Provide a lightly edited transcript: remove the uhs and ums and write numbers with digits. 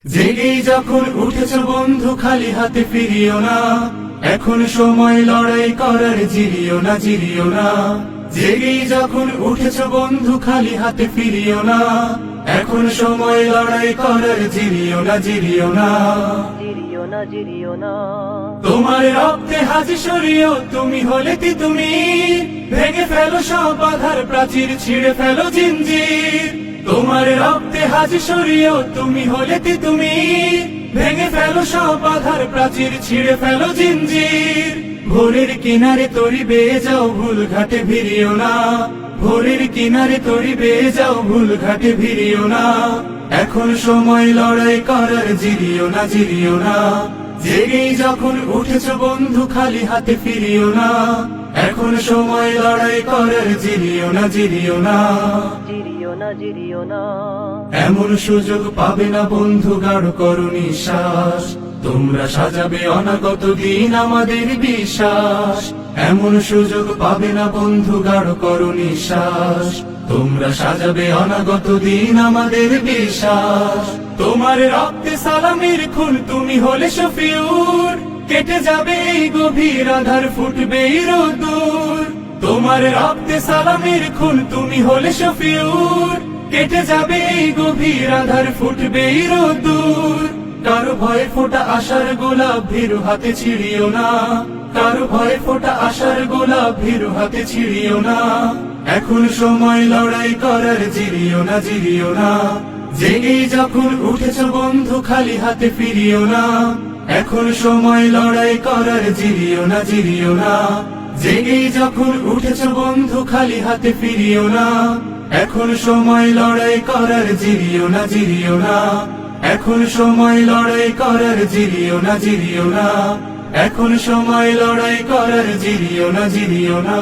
জেগেই যখন উঠেছ বন্ধু খালি হাতে ফিরিও না, এখন সময় লড়াই করার, জিরিও না জিরিও না। জেগেই যখন উঠেছ বন্ধু খালি হাতে ফিরিও না, এখন সময় লড়াই করার, জিরিও না জিরিও না। জিরিও না তোমার রক্তে হাজি সরিও, তুমি হলে তুমি ভেঙে ফেলো সব বাধার প্রাচীর, ছিঁড়ে ফেলো জিঞ্জির। তোমার রক্তে হাজি সরিও, তুমি হলে তুমি ভেঙে ফেলো সব বাধার প্রাচীর, ছিঁড়ে ফেলো জিঞ্জির। ভোরের কিনারে তরি বেয়ে যাও, ভুল ঘাটে ভিড়িও না। ভোরের কিনারে তরি বেয়ে যাও, ভুল ঘাটে ভিড়িও না। এখন সময় লড়াই করার, জিরিও না জিরিও না। জেগেই যখন উঠেছ বন্ধু খালি হাতে ফিরিও না, এখন সময় লড়াই করার, জিরিও না জিরিও না। জিরিও না এমন সুযোগ পাবে না বন্ধু, গাঢ় করো নিঃশ্বাস। তোমরা সাজাবে অনাগত দিন আমাদের বিশ্বাস। এমন সুযোগ পাবে না বন্ধু, গাঢ় করো নিঃশ্বাস। তোমরা সাজাবে অনাগত দিন আমাদের বিশ্বাস। তোমার রক্তে সালামের খুন, তুমি হলে শফিউর। কেটে যাবে এই গভীর আধার, ফুটবে এই রোদ্দুর। তোমার রক্তে সালামের খুন, তুমি হলে শফিউর। কেটে যাবে এই গভীর আধার, ফুটবে এই রোদ্দুর। কারো ভয়ে ফোটা আশার গোলাপ, ভীরু হাতে ছিড়িও না। কারো ভয়ে ফোটা আশার গোলাপ, ভীরু হাতে ছিড়িও না। এখন সময় লড়াই করার, জিরিও না জিরিও না। জেগেই যখন উঠেছ বন্ধু খালি হাতে ফিরিও না, এখন সময় লড়াই করার, জিরিও না জিরিও না। জেগেই যখন উঠেছ বন্ধু খালি হাতে ফিরিও না, এখন সময় লড়াই করার, জিরিও না জিরিও না। এখন সময় লড়াই করার, জিরিও না জিরিও না। এখন সময় লড়াই করার, জিরিও না জিরিও না।